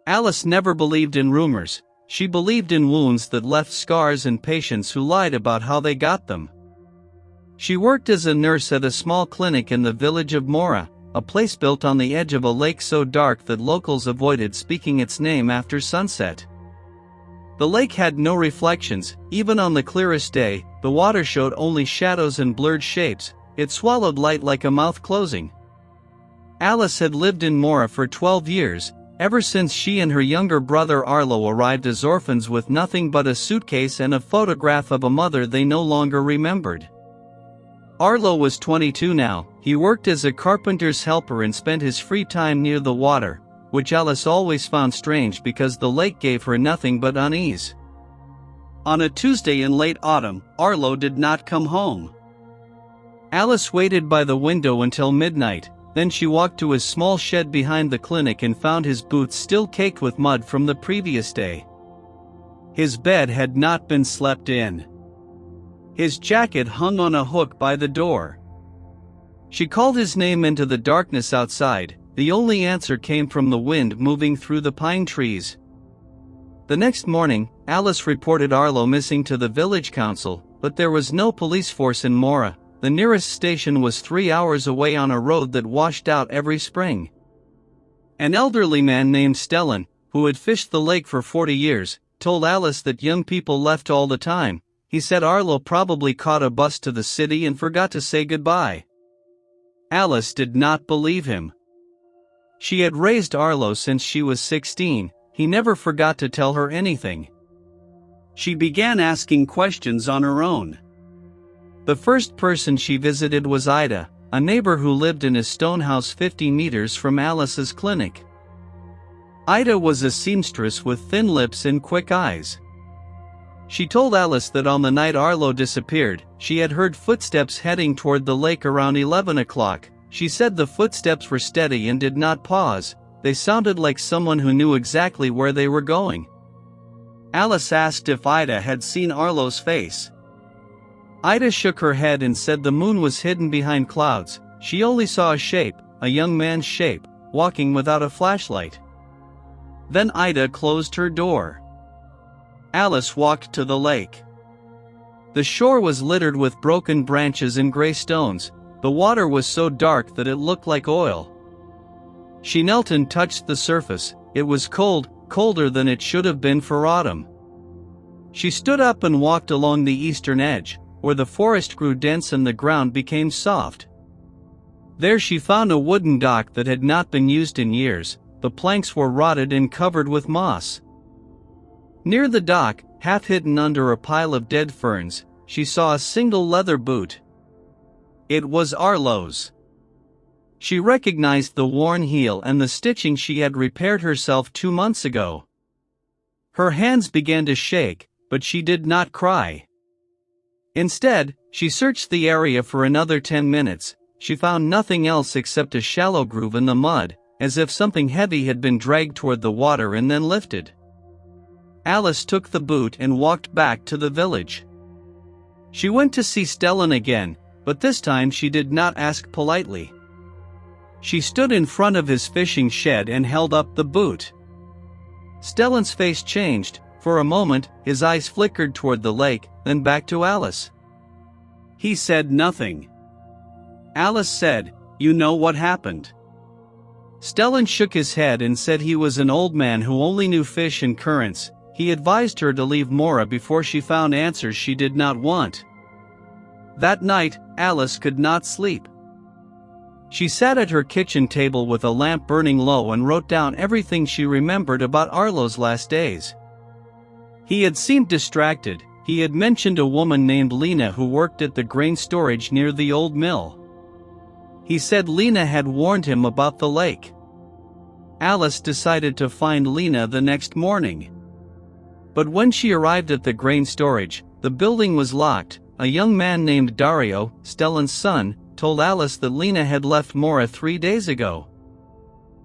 Alice never believed in rumors. She believed in wounds that left scars and patients who lied about how they got them. She worked as a nurse at a small clinic in the village of Mora, a place built on the edge of a lake so dark that locals avoided speaking its name after sunset. The lake had no reflections. Even on the clearest day, the water showed only shadows and blurred shapes. It swallowed light like a mouth closing. Alice had lived in Mora for 12 years, ever since she and her younger brother Arlo arrived as orphans with nothing but a suitcase and a photograph of a mother they no longer remembered. Arlo was 22 now. He worked as a carpenter's helper and spent his free time near the water, which Alice always found strange because the lake gave her nothing but unease. On a Tuesday in late autumn, Arlo did not come home. Alice waited by the window until midnight, then she walked to his small shed behind the clinic and found his boots still caked with mud from the previous day. His bed had not been slept in. His jacket hung on a hook by the door. She called his name into the darkness outside. The only answer came from the wind moving through the pine trees. The next morning, Alice reported Arlo missing to the village council, but there was no police force in Mora. The nearest station was 3 hours away on a road that washed out every spring. An elderly man named Stellan, who had fished the lake for 40 years, told Alice that young people left all the time. He said Arlo probably caught a bus to the city and forgot to say goodbye. Alice did not believe him. She had raised Arlo since she was 16, he never forgot to tell her anything. She began asking questions on her own. The first person she visited was Ida, a neighbor who lived in a stone house 50 meters from Alice's clinic. Ida was a seamstress with thin lips and quick eyes. She told Alice that on the night Arlo disappeared, she had heard footsteps heading toward the lake around 11 o'clock. She said the footsteps were steady and did not pause. They sounded like someone who knew exactly where they were going. Alice asked if Ida had seen Arlo's face. Ida shook her head and said the moon was hidden behind clouds. She only saw a shape, a young man's shape, walking without a flashlight. Then Ida closed her door. Alice walked to the lake. The shore was littered with broken branches and gray stones. The water was so dark that it looked like oil. She knelt and touched the surface. It was cold, colder than it should have been for autumn. She stood up and walked along the eastern edge, where the forest grew dense and the ground became soft. There she found a wooden dock that had not been used in years. The planks were rotted and covered with moss. Near the dock, half hidden under a pile of dead ferns, she saw a single leather boot. It was Arlo's. She recognized the worn heel and the stitching she had repaired herself 2 months ago. Her hands began to shake, but she did not cry. Instead, she searched the area for another 10 minutes. She found nothing else except a shallow groove in the mud, as if something heavy had been dragged toward the water and then lifted. Alice took the boot and walked back to the village. She went to see Stellan again, but this time she did not ask politely. She stood in front of his fishing shed and held up the boot. Stellan's face changed. For a moment, his eyes flickered toward the lake, then back to Alice. He said nothing. Alice said, "You know what happened?" Stellan shook his head and said he was an old man who only knew fish and currents. He advised her to leave Mora before she found answers she did not want. That night, Alice could not sleep. She sat at her kitchen table with a lamp burning low and wrote down everything she remembered about Arlo's last days. He had seemed distracted. He had mentioned a woman named Lena who worked at the grain storage near the old mill. He said Lena had warned him about the lake. Alice decided to find Lena the next morning. But when she arrived at the grain storage, the building was locked. A young man named Dario, Stellan's son, told Alice that Lena had left Mora 3 days ago.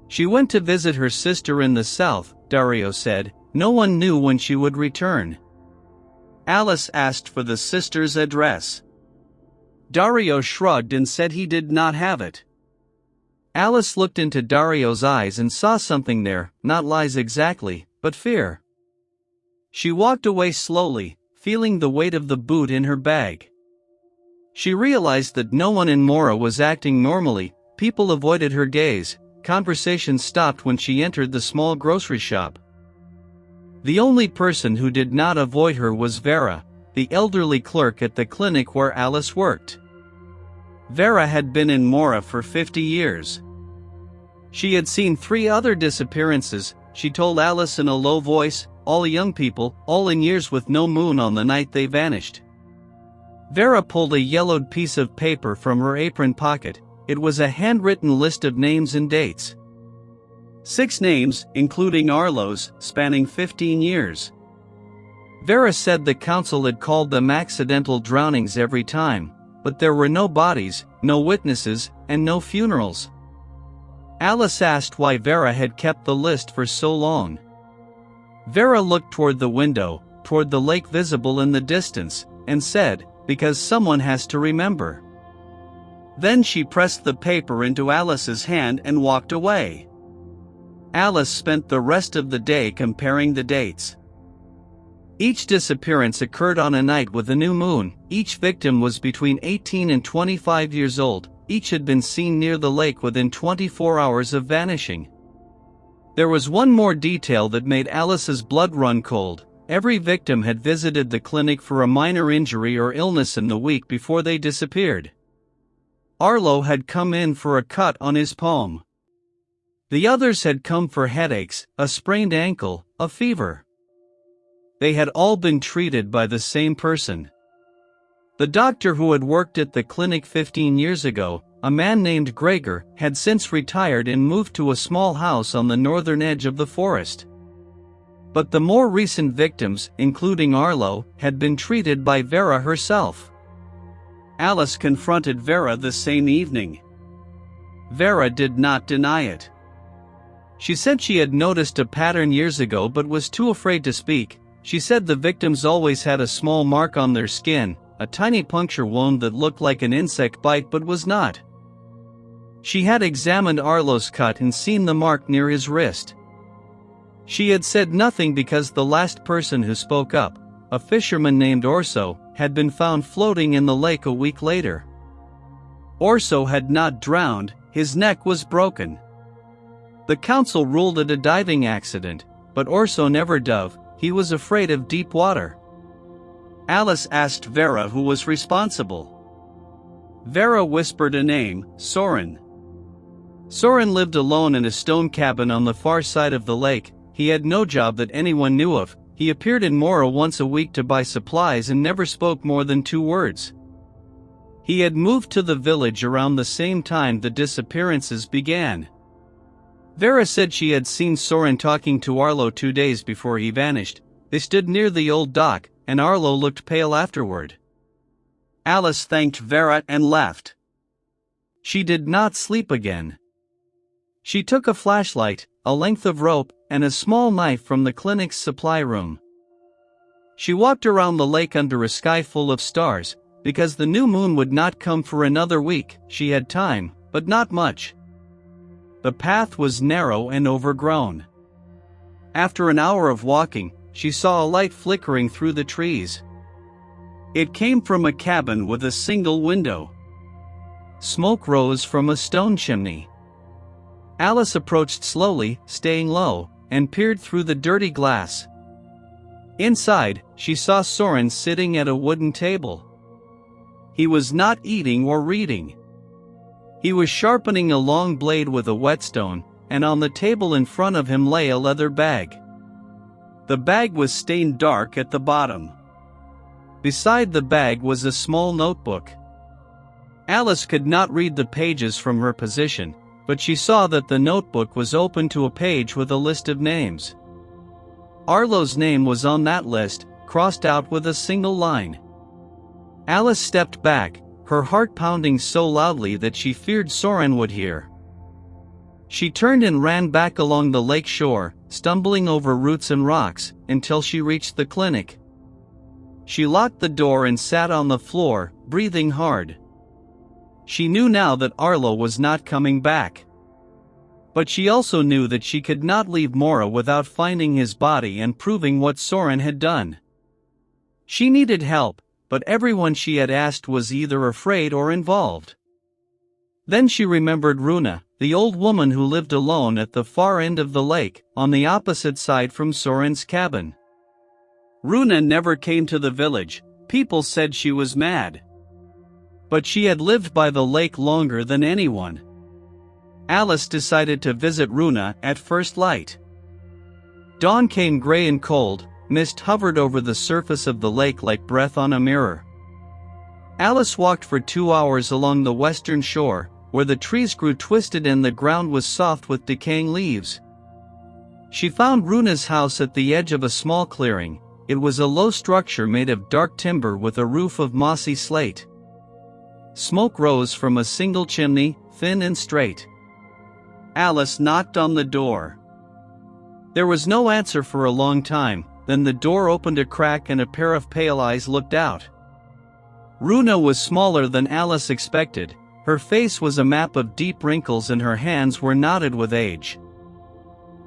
She went to visit her sister in the south, Dario said. No one knew when she would return. Alice asked for the sister's address. Dario shrugged and said he did not have it. Alice looked into Dario's eyes and saw something there, not lies exactly, but fear. She walked away slowly, feeling the weight of the boot in her bag. She realized that no one in Mora was acting normally. People avoided her gaze, conversation stopped when she entered the small grocery shop. The only person who did not avoid her was Vera, the elderly clerk at the clinic where Alice worked. Vera had been in Mora for 50 years. She had seen 3 other disappearances, she told Alice in a low voice, all young people, all in years with no moon on the night they vanished. Vera pulled a yellowed piece of paper from her apron pocket. It was a handwritten list of names and dates. 6 names, including Arlo's, spanning 15 years. Vera said the council had called them accidental drownings every time, but there were no bodies, no witnesses, and no funerals. Alice asked why Vera had kept the list for so long. Vera looked toward the window, toward the lake visible in the distance, and said, "Because someone has to remember." Then she pressed the paper into Alice's hand and walked away. Alice spent the rest of the day comparing the dates. Each disappearance occurred on a night with a new moon. Each victim was between 18 and 25 years old. Each had been seen near the lake within 24 hours of vanishing. There was one more detail that made Alice's blood run cold. Every victim had visited the clinic for a minor injury or illness in the week before they disappeared. Arlo had come in for a cut on his palm. The others had come for headaches, a sprained ankle, a fever. They had all been treated by the same person. The doctor who had worked at the clinic 15 years ago, a man named Gregor, had since retired and moved to a small house on the northern edge of the forest. But the more recent victims, including Arlo, had been treated by Vera herself. Alice confronted Vera the same evening. Vera did not deny it. She said she had noticed a pattern years ago but was too afraid to speak. She said the victims always had a small mark on their skin, a tiny puncture wound that looked like an insect bite but was not. She had examined Arlo's cut and seen the mark near his wrist. She had said nothing because the last person who spoke up, a fisherman named Orso, had been found floating in the lake a week later. Orso had not drowned, his neck was broken. The council ruled it a diving accident, but Orso never dove, he was afraid of deep water. Alice asked Vera who was responsible. Vera whispered a name, Soren. Soren lived alone in a stone cabin on the far side of the lake. He had no job that anyone knew of. He appeared in Mora once a week to buy supplies and never spoke more than 2 words. He had moved to the village around the same time the disappearances began. Vera said she had seen Soren talking to Arlo 2 days before he vanished. They stood near the old dock, and Arlo looked pale afterward. Alice thanked Vera and left. She did not sleep again. She took a flashlight, a length of rope, and a small knife from the clinic's supply room. She walked around the lake under a sky full of stars. Because the new moon would not come for another week, she had time, but not much. The path was narrow and overgrown. After an hour of walking, she saw a light flickering through the trees. It came from a cabin with a single window. Smoke rose from a stone chimney. Alice approached slowly, staying low, and peered through the dirty glass. Inside, she saw Soren sitting at a wooden table. He was not eating or reading. He was sharpening a long blade with a whetstone, and on the table in front of him lay a leather bag. The bag was stained dark at the bottom. Beside the bag was a small notebook. Alice could not read the pages from her position, but she saw that the notebook was open to a page with a list of names. Arlo's name was on that list, crossed out with a single line. Alice stepped back, her heart pounding so loudly that she feared Soren would hear. She turned and ran back along the lake shore, stumbling over roots and rocks, until she reached the clinic. She locked the door and sat on the floor, breathing hard. She knew now that Arlo was not coming back. But she also knew that she could not leave Mora without finding his body and proving what Soren had done. She needed help, but everyone she had asked was either afraid or involved. Then she remembered Runa, the old woman who lived alone at the far end of the lake, on the opposite side from Soren's cabin. Runa never came to the village. People said she was mad. But she had lived by the lake longer than anyone. Alice decided to visit Runa at first light. Dawn came gray and cold, mist hovered over the surface of the lake like breath on a mirror. Alice walked for 2 hours along the western shore, where the trees grew twisted and the ground was soft with decaying leaves. She found Runa's house at the edge of a small clearing. It was a low structure made of dark timber with a roof of mossy slate. Smoke rose from a single chimney, thin and straight. Alice knocked on the door. There was no answer for a long time, then the door opened a crack and a pair of pale eyes looked out. Runa was smaller than Alice expected. Her face was a map of deep wrinkles and her hands were knotted with age.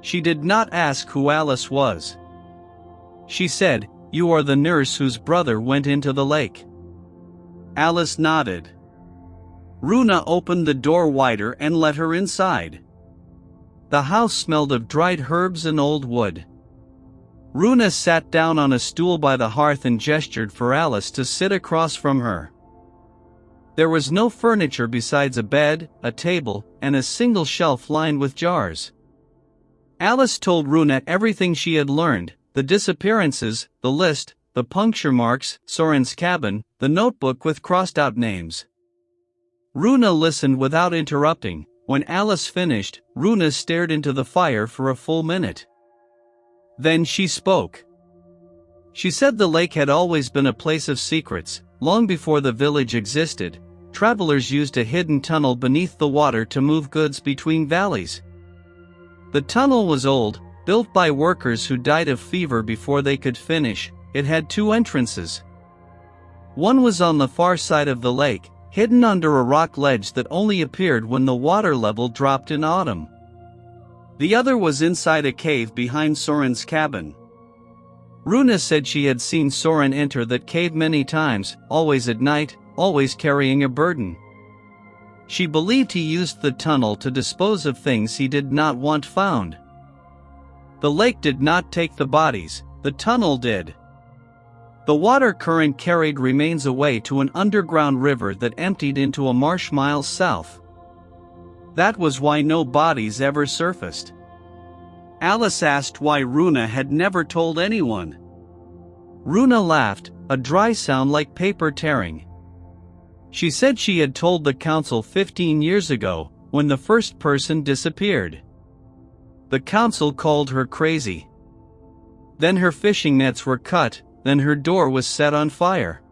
She did not ask who Alice was. She said, "You are the nurse whose brother went into the lake." Alice nodded. Runa opened the door wider and let her inside. The house smelled of dried herbs and old wood. Runa sat down on a stool by the hearth and gestured for Alice to sit across from her. There was no furniture besides a bed, a table, and a single shelf lined with jars. Alice told Runa everything she had learned: the disappearances, the list, the puncture marks, Soren's cabin, the notebook with crossed-out names. Runa listened without interrupting. When Alice finished, Runa stared into the fire for a full minute. Then she spoke. She said the lake had always been a place of secrets. Long before the village existed, travelers used a hidden tunnel beneath the water to move goods between valleys. The tunnel was old, built by workers who died of fever before they could finish. It had 2 entrances. One was on the far side of the lake, hidden under a rock ledge that only appeared when the water level dropped in autumn. The other was inside a cave behind Soren's cabin. Runa said she had seen Soren enter that cave many times, always at night, always carrying a burden. She believed he used the tunnel to dispose of things he did not want found. The lake did not take the bodies, the tunnel did. The water current carried remains away to an underground river that emptied into a marsh miles south. That was why no bodies ever surfaced. Alice asked why Runa had never told anyone. Runa laughed, a dry sound like paper tearing. She said she had told the council 15 years ago, when the first person disappeared. The council called her crazy. Then her fishing nets were cut, then her door was set on fire.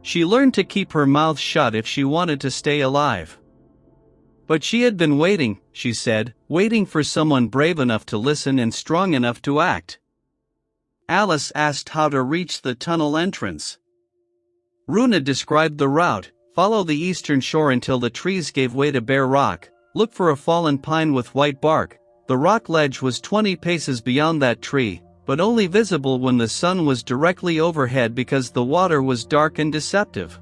She learned to keep her mouth shut if she wanted to stay alive. But she had been waiting, she said, waiting for someone brave enough to listen and strong enough to act. Alice asked how to reach the tunnel entrance. Runa described the route: follow the eastern shore until the trees gave way to bare rock, look for a fallen pine with white bark. The rock ledge was 20 paces beyond that tree, but only visible when the sun was directly overhead because the water was dark and deceptive.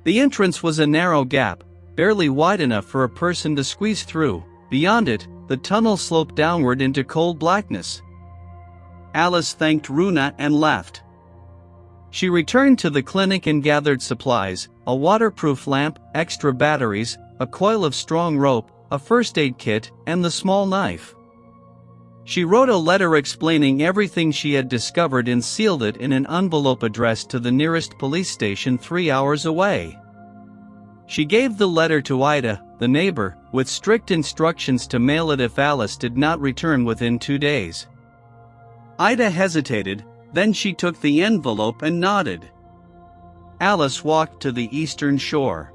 The entrance was a narrow gap, barely wide enough for a person to squeeze through. Beyond it, the tunnel sloped downward into cold blackness. Alice thanked Runa and left. She returned to the clinic and gathered supplies: a waterproof lamp, extra batteries, a coil of strong rope, a first aid kit, and the small knife. She wrote a letter explaining everything she had discovered and sealed it in an envelope addressed to the nearest police station 3 hours away. She gave the letter to Ida, the neighbor, with strict instructions to mail it if Alice did not return within 2 days. Ida hesitated, then she took the envelope and nodded. Alice walked to the eastern shore.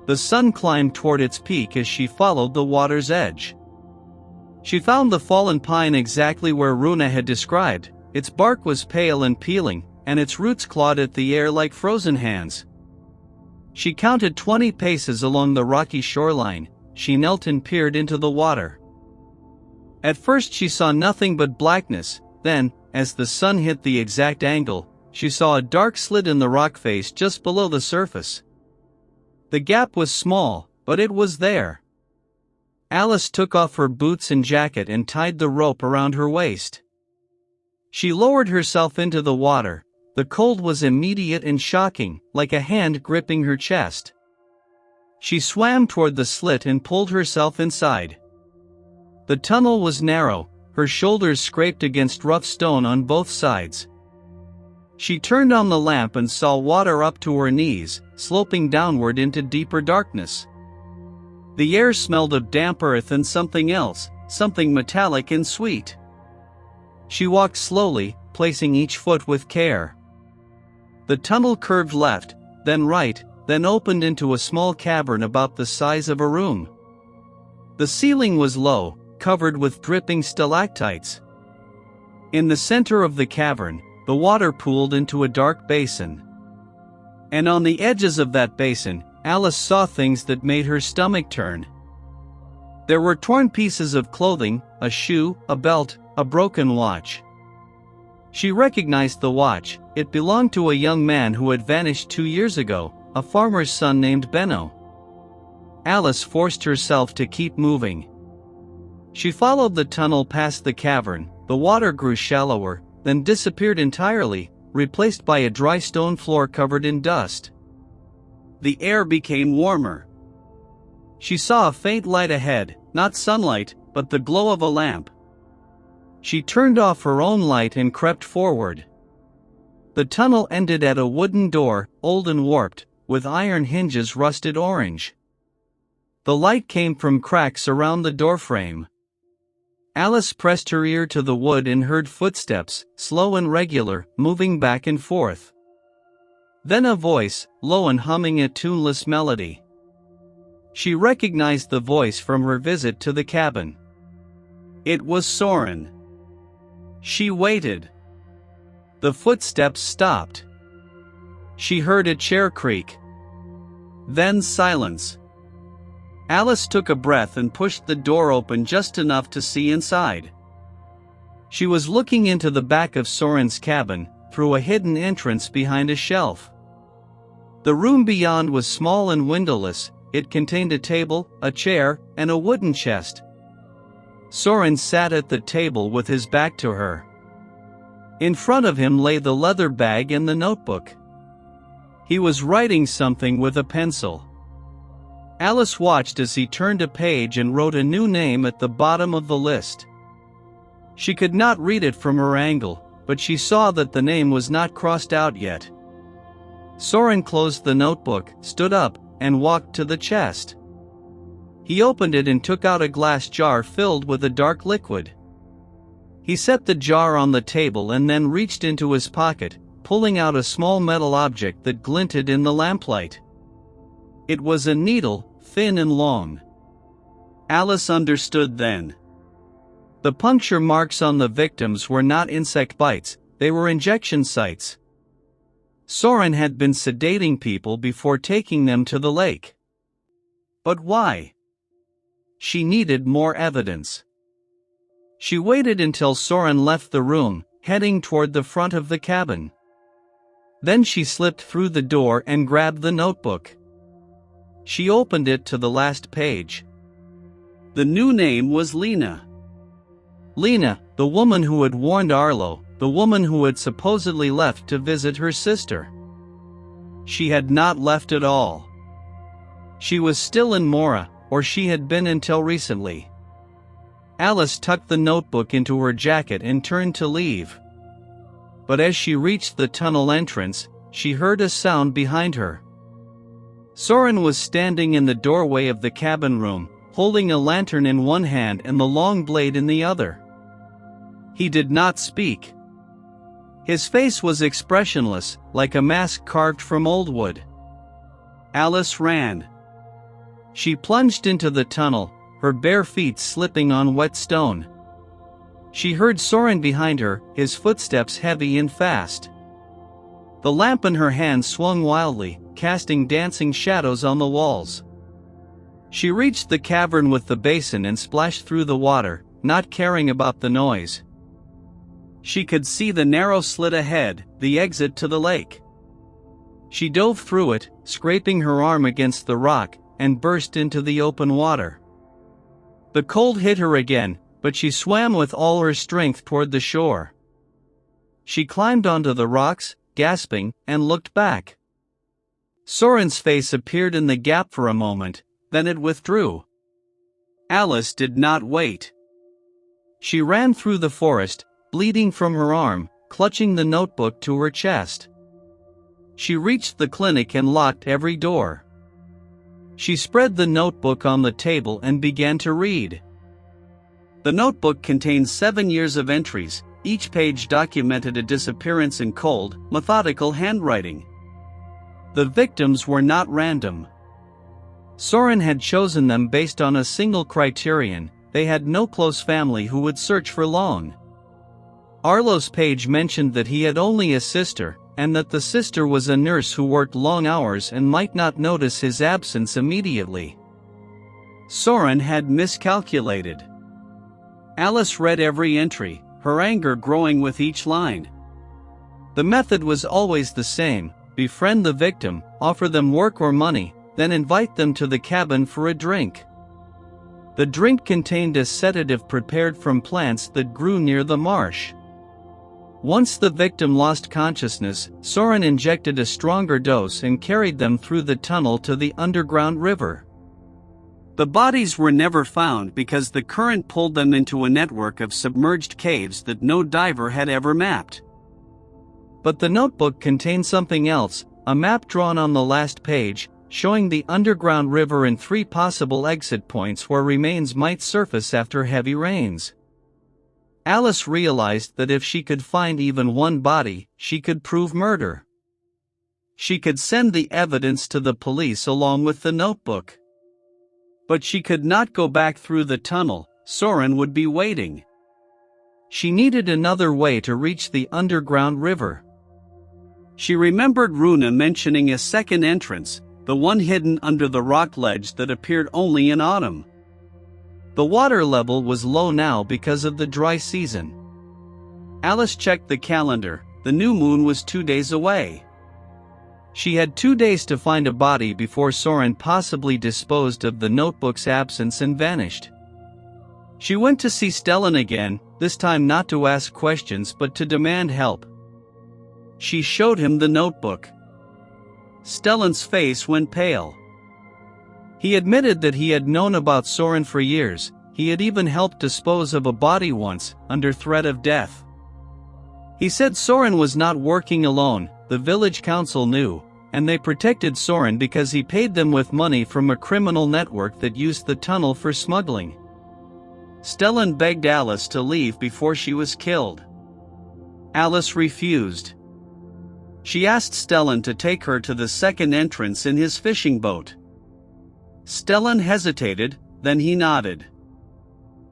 The sun climbed toward its peak as she followed the water's edge. She found the fallen pine exactly where Runa had described. Its bark was pale and peeling, and its roots clawed at the air like frozen hands. She counted 20 paces along the rocky shoreline. she knelt and peered into the water. At first she saw nothing but blackness, then, as the sun hit the exact angle, she saw a dark slit in the rock face just below the surface. The gap was small, but it was there. Alice took off her boots and jacket and tied the rope around her waist. She lowered herself into the water. The cold was immediate and shocking, like a hand gripping her chest. She swam toward the slit and pulled herself inside. The tunnel was narrow, her shoulders scraped against rough stone on both sides. She turned on the lamp and saw water up to her knees, sloping downward into deeper darkness. The air smelled of damp earth and something else, something metallic and sweet. She walked slowly, placing each foot with care. The tunnel curved left, then right, then opened into a small cavern about the size of a room. The ceiling was low, covered with dripping stalactites. In the center of the cavern, the water pooled into a dark basin. And on the edges of that basin, Alice saw things that made her stomach turn. There were torn pieces of clothing, a shoe, a belt, a broken watch. She recognized the watch. It belonged to a young man who had vanished 2 years ago, a farmer's son named Benno. Alice forced herself to keep moving. She followed the tunnel past the cavern. The water grew shallower, then disappeared entirely, replaced by a dry stone floor covered in dust. The air became warmer. She saw a faint light ahead, not sunlight, but the glow of a lamp. She turned off her own light and crept forward. The tunnel ended at a wooden door, old and warped, with iron hinges rusted orange. The light came from cracks around the doorframe. Alice pressed her ear to the wood and heard footsteps, slow and regular, moving back and forth. Then a voice, low and humming a tuneless melody. She recognized the voice from her visit to the cabin. It was Soren. She waited. The footsteps stopped. She heard a chair creak. Then silence. Alice took a breath and pushed the door open just enough to see inside. She was looking into the back of Soren's cabin, through a hidden entrance behind a shelf. The room beyond was small and windowless. It contained a table, a chair, and a wooden chest. Soren sat at the table with his back to her. In front of him lay the leather bag and the notebook. He was writing something with a pencil. Alice watched as he turned a page and wrote a new name at the bottom of the list. She could not read it from her angle, but she saw that the name was not crossed out yet. Soren closed the notebook, stood up, and walked to the chest. He opened it and took out a glass jar filled with a dark liquid. He set the jar on the table and then reached into his pocket, pulling out a small metal object that glinted in the lamplight. It was a needle, thin and long. Alice understood then. The puncture marks on the victims were not insect bites, they were injection sites. Soren had been sedating people before taking them to the lake. But why? She needed more evidence. She waited until Soren left the room, heading toward the front of the cabin. Then she slipped through the door and grabbed the notebook. She opened it to the last page. The new name was Lena. Lena, the woman who had warned Arlo, the woman who had supposedly left to visit her sister. She had not left at all. She was still in Mora, or she had been until recently. Alice tucked the notebook into her jacket and turned to leave. But as she reached the tunnel entrance, she heard a sound behind her. Soren was standing in the doorway of the cabin room, holding a lantern in one hand and the long blade in the other. He did not speak. His face was expressionless, like a mask carved from old wood. Alice ran. She plunged into the tunnel, her bare feet slipping on wet stone. She heard Soren behind her, his footsteps heavy and fast. The lamp in her hand swung wildly, casting dancing shadows on the walls. She reached the cavern with the basin and splashed through the water, not caring about the noise. She could see the narrow slit ahead, the exit to the lake. She dove through it, scraping her arm against the rock, and burst into the open water. The cold hit her again, but she swam with all her strength toward the shore. She climbed onto the rocks, gasping, and looked back. Soren's face appeared in the gap for a moment, then it withdrew. Alice did not wait. She ran through the forest, bleeding from her arm, clutching the notebook to her chest. She reached the clinic and locked every door. She spread the notebook on the table and began to read. The notebook contained 7 years of entries. Each page documented a disappearance in cold, methodical handwriting. The victims were not random. Soren had chosen them based on a single criterion: they had no close family who would search for long. Arlo's page mentioned that he had only a sister, and that the sister was a nurse who worked long hours and might not notice his absence immediately. Soren had miscalculated. Alice read every entry, her anger growing with each line. The method was always the same: befriend the victim, offer them work or money, then invite them to the cabin for a drink. The drink contained a sedative prepared from plants that grew near the marsh. Once the victim lost consciousness, Soren injected a stronger dose and carried them through the tunnel to the underground river. The bodies were never found because the current pulled them into a network of submerged caves that no diver had ever mapped. But the notebook contained something else: a map drawn on the last page, showing the underground river and 3 possible exit points where remains might surface after heavy rains. Alice realized that if she could find even one body, she could prove murder. She could send the evidence to the police along with the notebook. But she could not go back through the tunnel. Soren would be waiting. She needed another way to reach the underground river. She remembered Runa mentioning a second entrance, the one hidden under the rock ledge that appeared only in autumn. The water level was low now because of the dry season. Alice checked the calendar. The new moon was 2 days away. She had 2 days to find a body before Soren possibly disposed of the notebook's absence and vanished. She went to see Stellan again, this time not to ask questions but to demand help. She showed him the notebook. Stellan's face went pale. He admitted that he had known about Soren for years. He had even helped dispose of a body once, under threat of death. He said Soren was not working alone. The village council knew, and they protected Soren because he paid them with money from a criminal network that used the tunnel for smuggling. Stellan begged Alice to leave before she was killed. Alice refused. She asked Stellan to take her to the second entrance in his fishing boat. Stellan hesitated, then he nodded.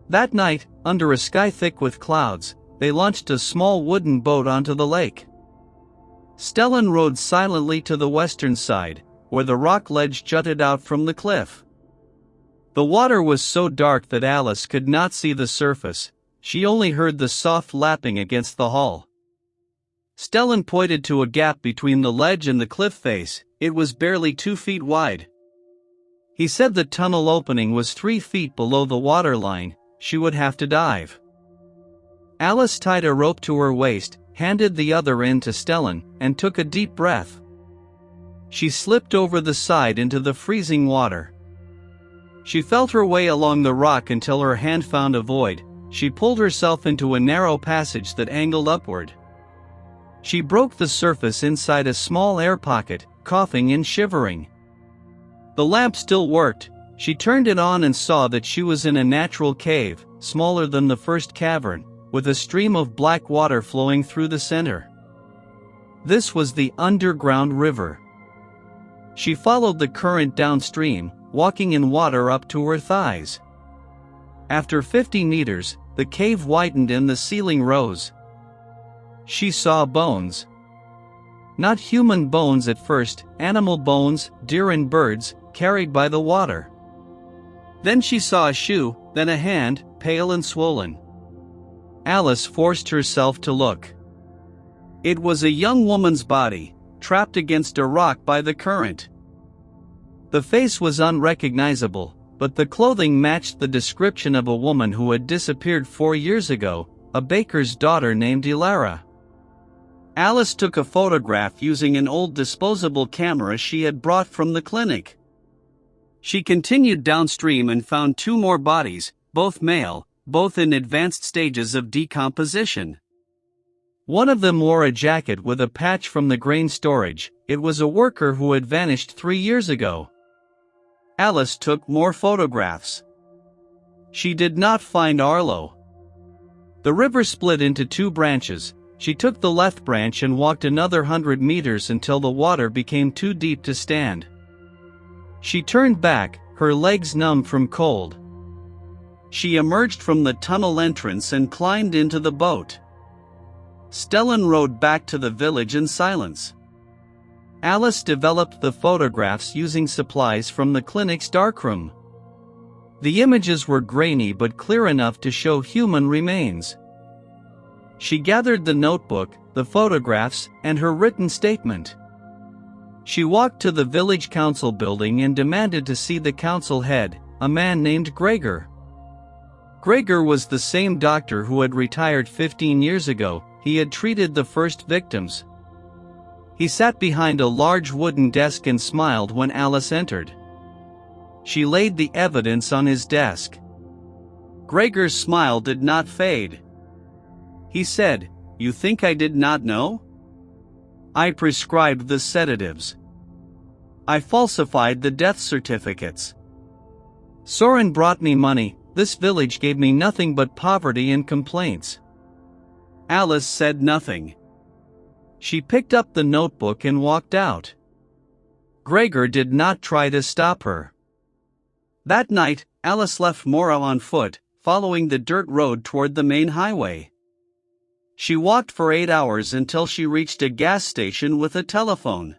That night, under a sky thick with clouds, they launched a small wooden boat onto the lake. Stellan rowed silently to the western side, where the rock ledge jutted out from the cliff. The water was so dark that Alice could not see the surface. She only heard the soft lapping against the hull. Stellan pointed to a gap between the ledge and the cliff face. It was barely 2 feet wide. He said the tunnel opening was 3 feet below the waterline. She would have to dive. Alice tied a rope to her waist, handed the other end to Stellan, and took a deep breath. She slipped over the side into the freezing water. She felt her way along the rock until her hand found a void. She pulled herself into a narrow passage that angled upward. She broke the surface inside a small air pocket, coughing and shivering. The lamp still worked. She turned it on and saw that she was in a natural cave, smaller than the first cavern, with a stream of black water flowing through the center. This was the underground river. She followed the current downstream, walking in water up to her thighs. After 50 meters, the cave widened and the ceiling rose. She saw bones. Not human bones at first, animal bones, deer and birds, carried by the water. Then she saw a shoe, then a hand, pale and swollen. Alice forced herself to look. It was a young woman's body, trapped against a rock by the current. The face was unrecognizable, but the clothing matched the description of a woman who had disappeared 4 years ago, a baker's daughter named Elara. Alice took a photograph using an old disposable camera she had brought from the clinic. She continued downstream and found 2 more bodies, both male, both in advanced stages of decomposition. One of them wore a jacket with a patch from the grain storage. It was a worker who had vanished 3 years ago. Alice took more photographs. She did not find Arlo. The river split into 2 branches. She took the left branch and walked another 100 meters until the water became too deep to stand. She turned back, her legs numb from cold. She emerged from the tunnel entrance and climbed into the boat. Stellan rowed back to the village in silence. Alice developed the photographs using supplies from the clinic's darkroom. The images were grainy but clear enough to show human remains. She gathered the notebook, the photographs, and her written statement. She walked to the village council building and demanded to see the council head, a man named Gregor. Gregor was the same doctor who had retired 15 years ago. He had treated the first victims. He sat behind a large wooden desk and smiled when Alice entered. She laid the evidence on his desk. Gregor's smile did not fade. He said, "You think I did not know? I prescribed the sedatives. I falsified the death certificates. Soren brought me money. This village gave me nothing but poverty and complaints." Alice said nothing. She picked up the notebook and walked out. Gregor did not try to stop her. That night, Alice left Mora on foot, following the dirt road toward the main highway. She walked for 8 hours until she reached a gas station with a telephone.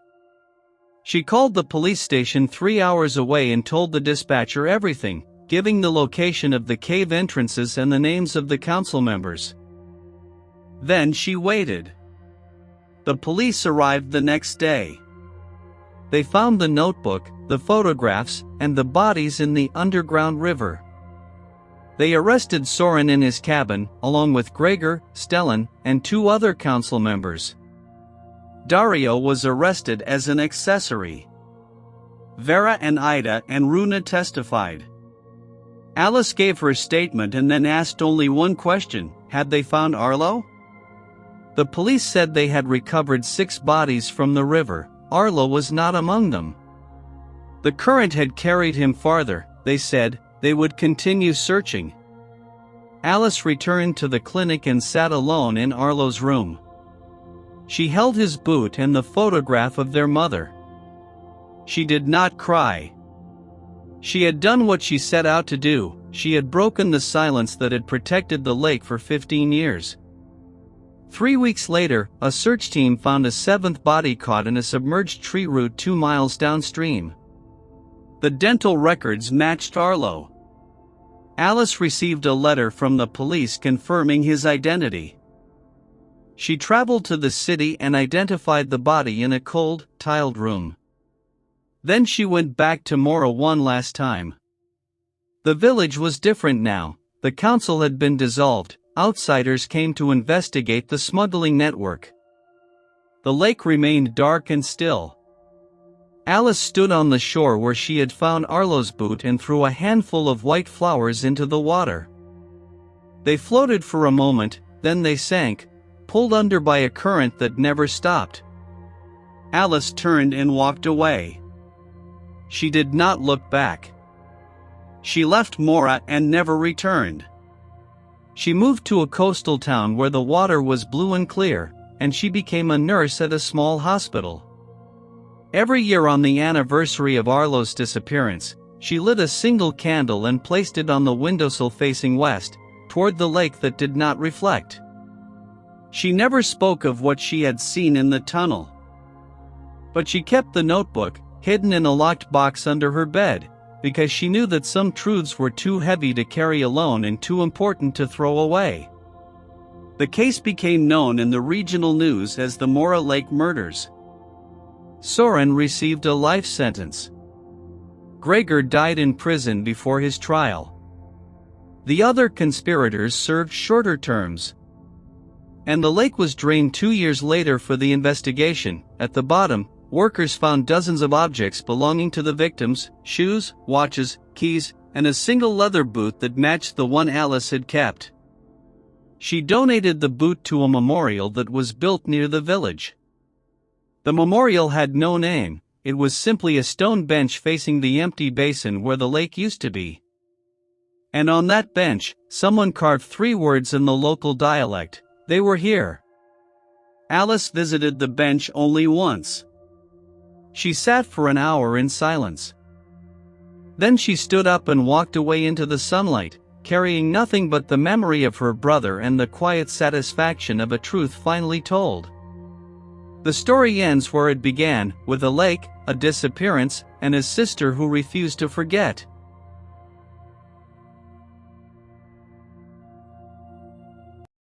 She called the police station 3 hours away and told the dispatcher everything, giving the location of the cave entrances and the names of the council members. Then she waited. The police arrived the next day. They found the notebook, the photographs, and the bodies in the underground river. They arrested Soren in his cabin, along with Gregor, Stellan, and 2 other council members. Dario was arrested as an accessory. Vera and Ida and Runa testified. Alice gave her statement and then asked only one question: had they found Arlo? The police said they had recovered 6 bodies from the river. Arlo was not among them. The current had carried him farther. They said they would continue searching. Alice returned to the clinic and sat alone in Arlo's room. She held his boot and the photograph of their mother. She did not cry. She had done what she set out to do. She had broken the silence that had protected the lake for 15 years. 3 weeks later, a search team found a 7th body caught in a submerged tree root 2 miles downstream. The dental records matched Arlo. Alice received a letter from the police confirming his identity. She traveled to the city and identified the body in a cold, tiled room. Then she went back to Mora one last time. The village was different now. The council had been dissolved. Outsiders came to investigate the smuggling network. The lake remained dark and still. Alice stood on the shore where she had found Arlo's boot and threw a handful of white flowers into the water. They floated for a moment, then they sank, pulled under by a current that never stopped. Alice turned and walked away. She did not look back. She left Mora and never returned. She moved to a coastal town where the water was blue and clear, and she became a nurse at a small hospital. Every year on the anniversary of Arlo's disappearance, she lit a single candle and placed it on the windowsill facing west, toward the lake that did not reflect. She never spoke of what she had seen in the tunnel. But she kept the notebook, hidden in a locked box under her bed. because she knew that some truths were too heavy to carry alone and too important to throw away. The case became known in the regional news as the Mora Lake murders. Soren received a life sentence. Gregor died in prison before his trial. The other conspirators served shorter terms. And the lake was drained 2 years later for the investigation. At the bottom, workers found dozens of objects belonging to the victims: shoes, watches, keys, and a single leather boot that matched the one Alice had kept. She donated the boot to a memorial that was built near the village. The memorial had no name. It was simply a stone bench facing the empty basin where the lake used to be. And on that bench, someone carved 3 words in the local dialect: "They were here." Alice visited the bench only once. She sat for an hour in silence. Then she stood up and walked away into the sunlight, carrying nothing but the memory of her brother and the quiet satisfaction of a truth finally told. The story ends where it began, with a lake, a disappearance, and a sister who refused to forget.